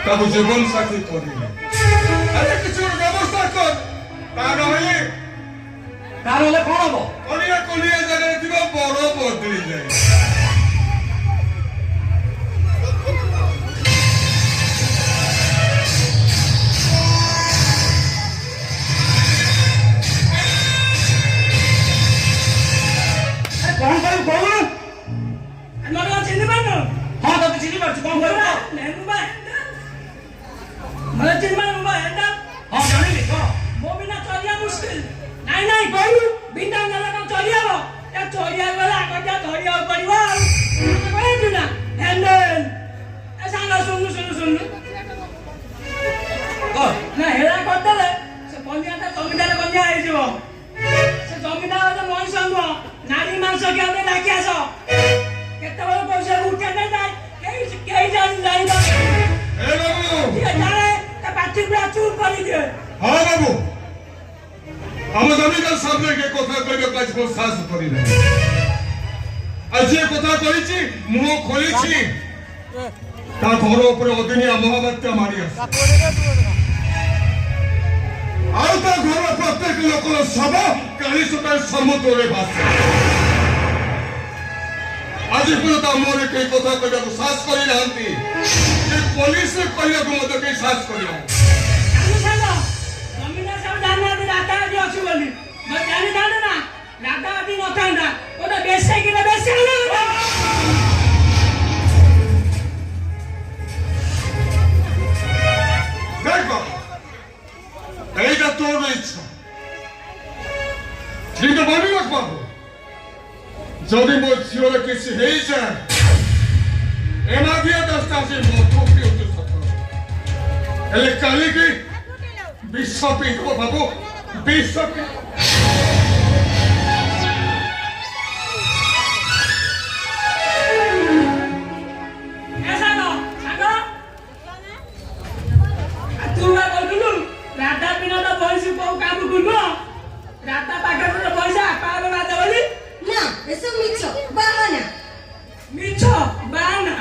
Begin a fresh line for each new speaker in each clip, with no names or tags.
তাকে জীবন সাথী করিলে আরে কিছু ব্যবস্থা কর তার হলে কোন হব কলিয়া কলিয়া জায়গায় দিব বড় বদলি যায়
कौन करूं कौन हमारा चिन्ह मानो हां तो चिन्ह मार कौन करूं मैं मोबाइल मैं चिन्ह मार मोबाइल हां जाने ले को मो बिना चलिया मुश्किल नहीं नहीं कोई बिना नला का चलिया हो या चलिया वाला आगे जा धरिया पड़िबा कोई बिना हैंडल ऐसा ना सुन को ना हेरा करदले से पंजाटा जमीदार बनिया आइ जीवो से जमीदार तो मोई संग नारी मांस के हमने डाकी आसो केते बड़ पैसा उठे नहीं जाय के जान जाइबा
ए बाबू
ये जाने त पाठी पूरा चूर करी दे
हां बाबू हम जमीदार सामने के কথা কইবে কাজ কো সাহস করি না আজ যে কথা কইছি মুহ খোলিছি তা ঘর উপরে অদিনিয়া মহাবাত্য মারি আছে আর তা ঘর প্রত্যেক লোকর সব কালি সুতার সমুদ্রে ভাসে আজি পর্যন্ত আমার কে কথা কইବାକୁ সাহস করি নাহান্তি যে পুলিশ কইବାକୁ মতে কে সাহস করি না
আমি সালো জমিদার সব জানা দি রাতা দি আছে বলি মই জানি জানে না রাতা দি নথান্ডা ওটা বেশে কিনা বেশে না
দেখো এইটা তোর ইচ্ছা ঠিক বলি বাবু যদি মো ঝিওরে কিছু হেই যায় এমা দিয়ে দশটা আছে মথুকি উঠে সত্য এলে কালি কি বিশ্ব পিঠ বাবু বিশ্ব
ऐसा नो सागो तू बा बोललु राता बिना तो पैसा को काम गुनो राता पाके तो पैसा पालो राता बोली
ना eso micho bahana
मिछो बाना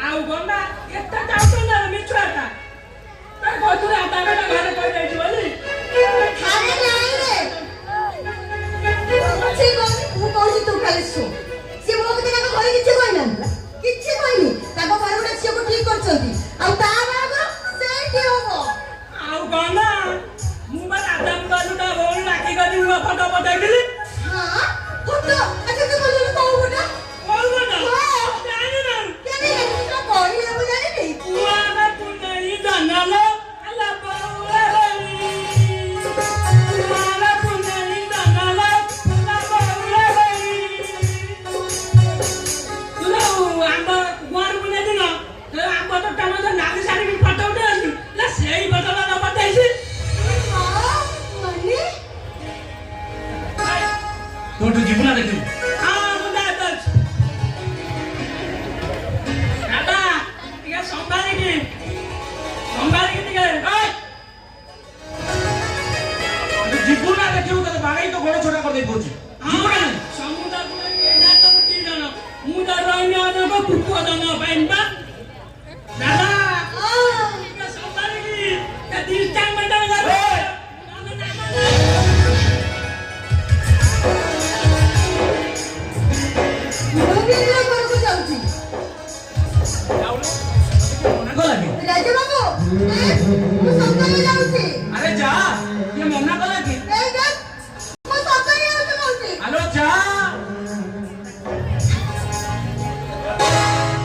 आउ गंदा एत्ता चाउतो ना मिछो आता ता कोतु राता बेटा घरे कहि जाई छी बोली
खाने नहीं रे अच्छे कोनी मु कहू तू खाली सु से मो के ना कहि किछि कहनी ताको परगुडा छियो को ठीक करछंती आ ता बागर से के होबो
आउ गंदा मु बा राता मुडा बोल राखी गदी फोटो पठाई दिली
हां फोटो अच्छा तो बोलू को फोटो
बोल ना जाने ना
केने तो कोई ना बुझानी नहीं
हुआ ना तू नहीं जाना लो अल्लाह बाउला होली माला तू नहीं जाना लो अल्लाह बाउला होली तू ना आंबा गुआर बुने दिनो तो आंबा तो टमा तो नाली सारी की फोटो उठे आसी ला सेही बटला ना बताइसी
हां मने
तो जीवना देखियो हां मुंडा दच दादा इका संभाली की दिखे ओए तो जीवना देखियो तो बागाई तो गोड़ छोटा कर दे बोची जीवना समुद्र पुरा एना तो की जानो मुंडा रहिने आने को कुको जानो पाइनबा दादा इका संभाली की ते दिल टाइम बैठा जा
রবীন্দ্র করবো যাচ্ছি
রাজা বাবু
মু সকালে